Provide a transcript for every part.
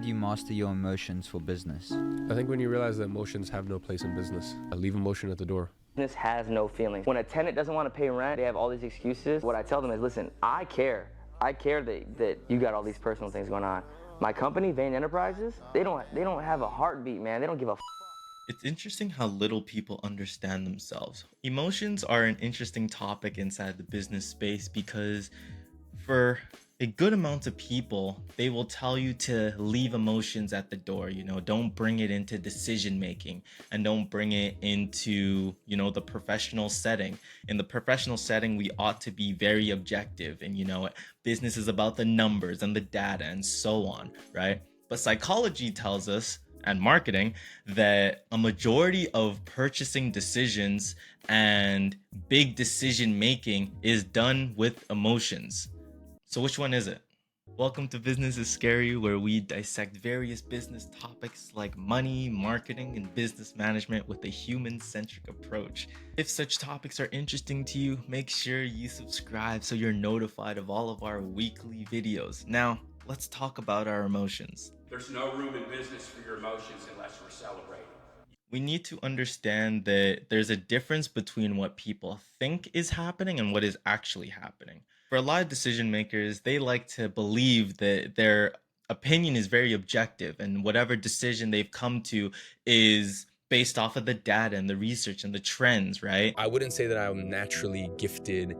did you master your emotions for business? I think when you realize that emotions have no place in business, I leave emotion at the door. Business has no feelings. When a tenant doesn't want to pay rent, they have all these excuses. What I tell them is, listen, I care. I care that you got all these personal things going on. My company, Vane Enterprises, they don't have a heartbeat, man. They don't give a It's interesting how little people understand themselves. Emotions are an interesting topic inside the business space because for a good amount of people, they will tell you to leave emotions at the door, don't bring it into decision making and don't bring it into, the professional setting. In the professional setting, we ought to be very objective and, business is about the numbers and the data and so on, right? But psychology tells us and marketing that a majority of purchasing decisions and big decision making is done with emotions. So which one is it? Welcome to Business is Scary, where we dissect various business topics like money, marketing, and business management with a human-centric approach. If such topics are interesting to you, make sure you subscribe so you're notified of all of our weekly videos. Now, let's talk about our emotions. There's no room in business for your emotions unless we're celebrating. We need to understand that there's a difference between what people think is happening and what is actually happening. For a lot of decision makers, they like to believe that their opinion is very objective and whatever decision they've come to is based off of the data and the research and the trends, right? I wouldn't say that I'm naturally gifted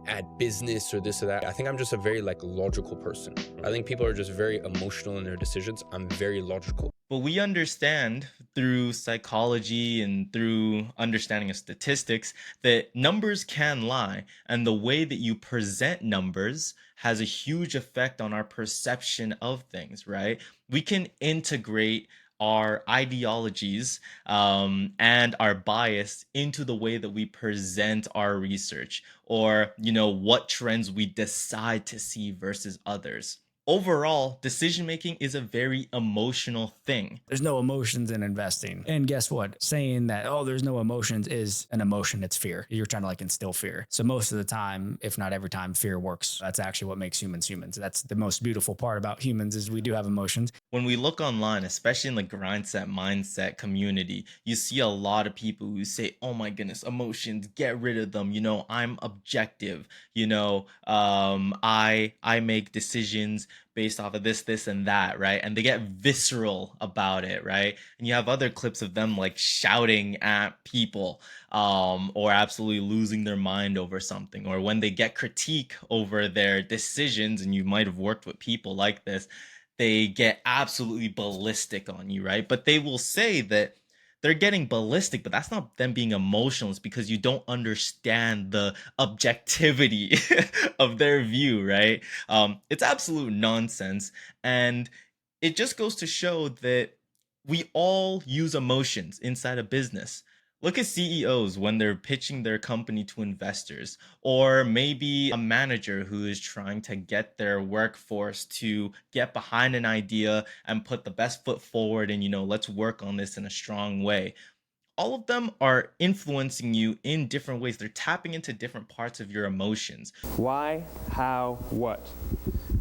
at business or this or that. I think I'm just a very logical person. I think people are just very emotional in their decisions. I'm very logical. But we understand through psychology and through understanding of statistics that numbers can lie. And the way that you present numbers has a huge effect on our perception of things, right? We can integrate our ideologies and our bias into the way that we present our research or, what trends we decide to see versus others. Overall, decision making is a very emotional thing. There's no emotions in investing. And guess what? Saying that, oh, there's no emotions is an emotion. It's fear. You're trying to instill fear. So most of the time, if not every time, fear works. That's actually what makes humans humans. That's the most beautiful part about humans is we do have emotions. When we look online, especially in the grindset mindset community, you see a lot of people who say, oh my goodness, emotions, get rid of them. I'm objective. I make decisions based off of this, and that, right? And they get visceral about it, right? And you have other clips of them shouting at people or absolutely losing their mind over something, or when they get critique over their decisions, and you might have worked with people like this, they get absolutely ballistic on you, right? But they will say that they're getting ballistic, but that's not them being emotional. It's because you don't understand the objectivity of their view, right? It's absolute nonsense. And it just goes to show that we all use emotions inside a business. Look at CEOs when they're pitching their company to investors, or maybe a manager who is trying to get their workforce to get behind an idea and put the best foot forward and, let's work on this in a strong way. All of them are influencing you in different ways. They're tapping into different parts of your emotions. Why, how, what?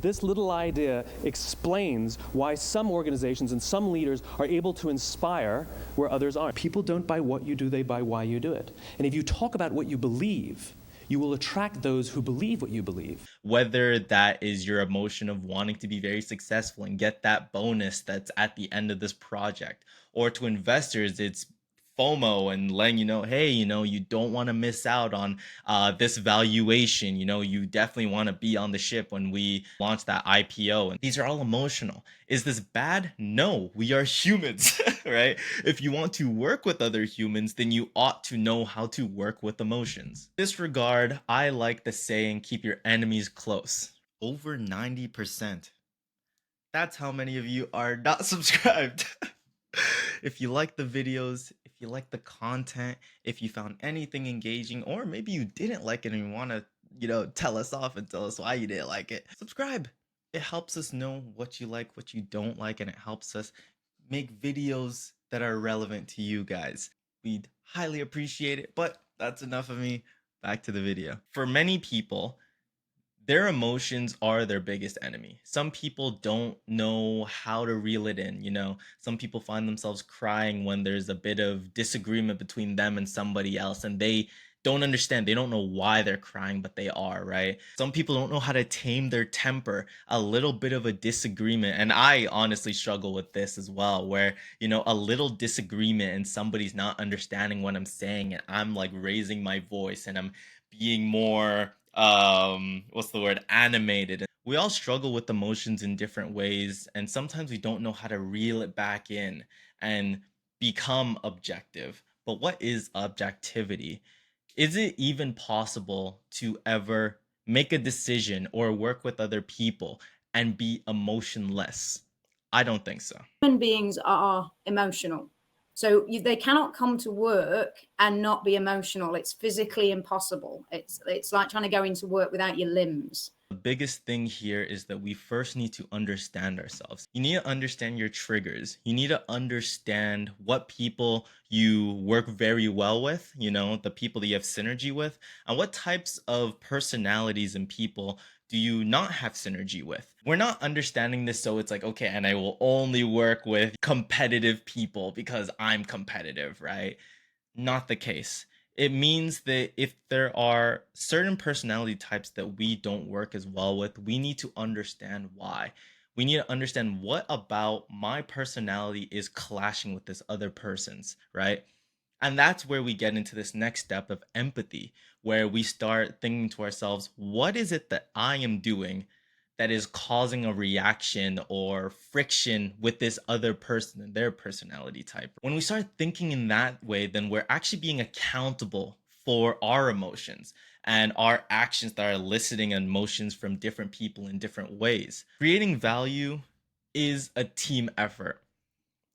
This little idea explains why some organizations and some leaders are able to inspire where others aren't. People don't buy what you do, they buy why you do it. And if you talk about what you believe, you will attract those who believe what you believe. Whether that is your emotion of wanting to be very successful and get that bonus that's at the end of this project, or to investors, it's FOMO and letting you know, hey, you don't want to miss out on this valuation. You definitely want to be on the ship when we launch that IPO. And these are all emotional. Is this bad? No, we are humans, right? If you want to work with other humans, then you ought to know how to work with emotions. In this regard, I like the saying, keep your enemies close. Over 90%. That's how many of you are not subscribed. If you like the videos, if you like the content, if you found anything engaging, or maybe you didn't like it and you want to, tell us off and tell us why you didn't like it, subscribe. It helps us know what you like, what you don't like, and it helps us make videos that are relevant to you guys. We'd highly appreciate it, but that's enough of me. Back to the video. For many people, their emotions are their biggest enemy. Some people don't know how to reel it in, you know. Some people find themselves crying when there's a bit of disagreement between them and somebody else, and they don't understand. They don't know why they're crying, but they are, right? Some people don't know how to tame their temper. A little bit of a disagreement, and I honestly struggle with this as well, where, you know, a little disagreement and somebody's not understanding what I'm saying, and I'm like raising my voice and I'm being more what's the word, animated. We all struggle with emotions in different ways, and sometimes we don't know how to reel it back in and become objective. But what is objectivity? Is it even possible to ever make a decision or work with other people and be emotionless? I don't think so. Human beings are emotional. So they cannot come to work and not be emotional. It's physically impossible. It's like trying to go into work without your limbs. The biggest thing here is that we first need to understand ourselves. You need to understand your triggers. You need to understand what people you work very well with, you know, the people that you have synergy with, and what types of personalities and people do you not have synergy with. We're not understanding this, so it's like, okay, and I will only work with competitive people because I'm competitive, right? Not the case. It means that if there are certain personality types that we don't work as well with, we need to understand why. We need to understand what about my personality is clashing with this other person's, right? And that's where we get into this next step of empathy, where we start thinking to ourselves, what is it that I am doing that is causing a reaction or friction with this other person and their personality type? When we start thinking in that way, then we're actually being accountable for our emotions and our actions that are eliciting emotions from different people in different ways. Creating value is a team effort.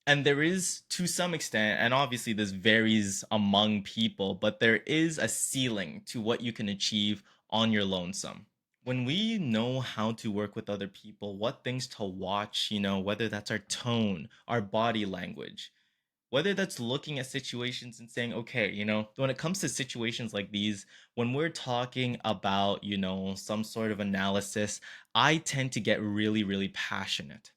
And there is, to some extent, and obviously this varies among people, but there is a ceiling to what you can achieve on your lonesome. When we know how to work with other people, what things to watch, you know, whether that's our tone, our body language, whether that's looking at situations and saying, okay, you know, when it comes to situations like these, when we're talking about, you know, some sort of analysis, I tend to get really, really passionate.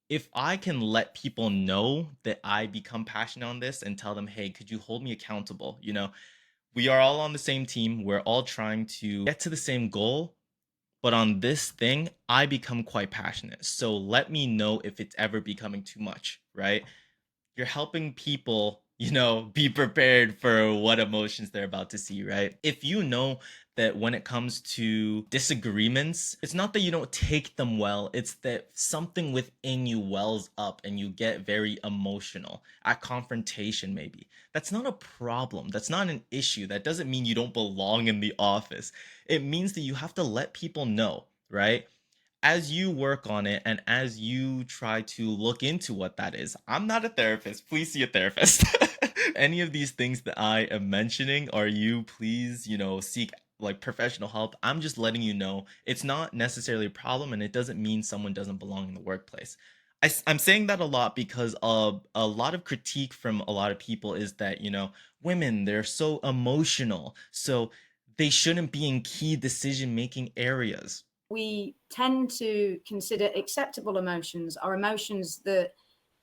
If I can let people know that I become passionate on this and tell them, hey, could you hold me accountable? You know, we are all on the same team. We're all trying to get to the same goal. But on this thing, I become quite passionate. So let me know if it's ever becoming too much, right? You're helping people, you know, be prepared for what emotions they're about to see, right? If you know that when it comes to disagreements, it's not that you don't take them well, it's that something within you wells up and you get very emotional at confrontation, maybe. That's not a problem. That's not an issue. That doesn't mean you don't belong in the office. It means that you have to let people know, right? As you work on it and as you try to look into what that is, I'm not a therapist. Please see a therapist. Any of these things that I am mentioning, are you please, you know, seek like professional help. I'm just letting you know it's not necessarily a problem and it doesn't mean someone doesn't belong in the workplace. I'm saying that a lot because a lot of critique from a lot of people is that, you know, women, they're so emotional. So they shouldn't be in key decision making areas. We tend to consider acceptable emotions are emotions that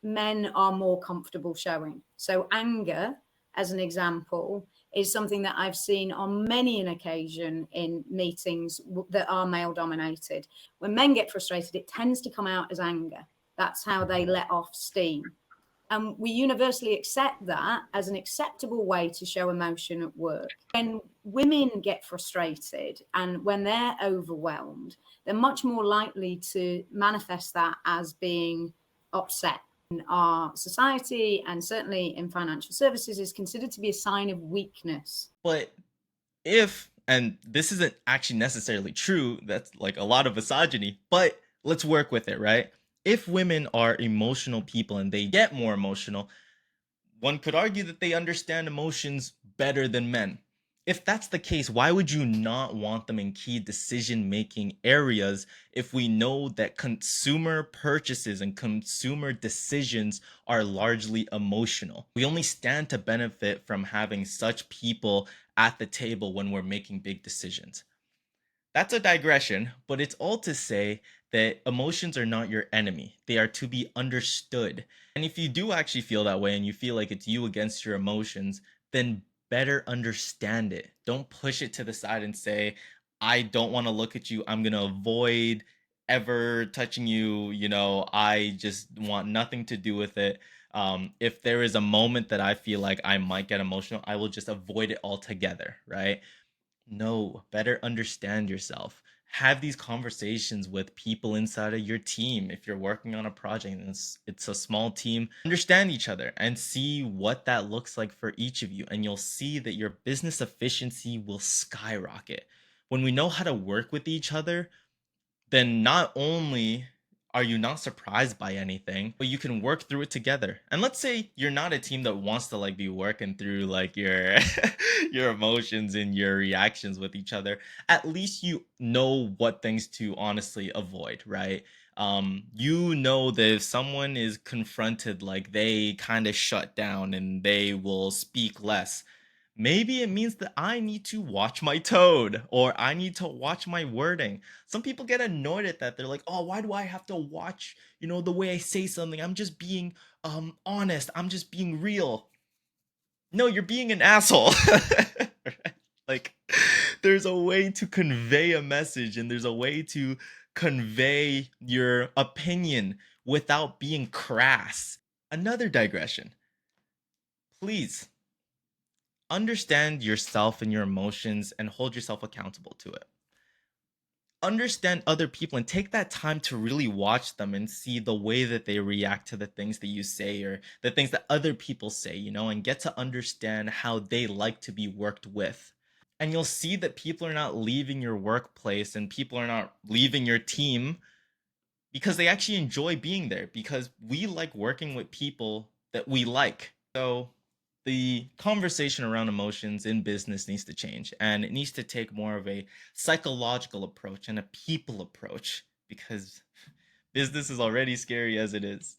men are more comfortable showing. So anger, as an example, is something that I've seen on many an occasion in meetings that are male dominated. When men get frustrated, it tends to come out as anger. That's how they let off steam. And we universally accept that as an acceptable way to show emotion at work. When women get frustrated and when they're overwhelmed, they're much more likely to manifest that as being upset. In our society, and certainly in financial services, is considered to be a sign of weakness. But if, and this isn't actually necessarily true, that's like a lot of misogyny, but let's work with it, right? If women are emotional people and they get more emotional, one could argue that they understand emotions better than men. If that's the case, why would you not want them in key decision making areas if we know that consumer purchases and consumer decisions are largely emotional? We only stand to benefit from having such people at the table when we're making big decisions. That's a digression, but it's all to say that emotions are not your enemy. They are to be understood. And if you do actually feel that way and you feel like it's you against your emotions, then better understand it. Don't push it to the side and say, I don't want to look at you. I'm going to avoid ever touching you. I just want nothing to do with it. If there is a moment that I feel like I might get emotional, I will just avoid it altogether, right? No, better understand yourself. Have these conversations with people inside of your team. If you're working on a project and it's a small team, understand each other and see what that looks like for each of you. And you'll see that your business efficiency will skyrocket. When we know how to work with each other, then not only are you not surprised by anything, but you can work through it together. And let's say you're not a team that wants to like be working through like your your emotions and your reactions with each other. At least you know what things to honestly avoid, right? You know that if someone is confronted, like they kind of shut down and they will speak less, maybe it means that I need to watch my tone or I need to watch my wording. Some people get annoyed at that. They're like, "Oh, why do I have to watch, the way I say something? I'm just being honest. I'm just being real." No, you're being an asshole. Like there's a way to convey a message and there's a way to convey your opinion without being crass. Another digression. Please understand yourself and your emotions and hold yourself accountable to it. Understand other people and take that time to really watch them and see the way that they react to the things that you say or the things that other people say, and get to understand how they like to be worked with. And you'll see that people are not leaving your workplace and people are not leaving your team because they actually enjoy being there because we like working with people that we like. So the conversation around emotions in business needs to change and it needs to take more of a psychological approach and a people approach because business is already scary as it is.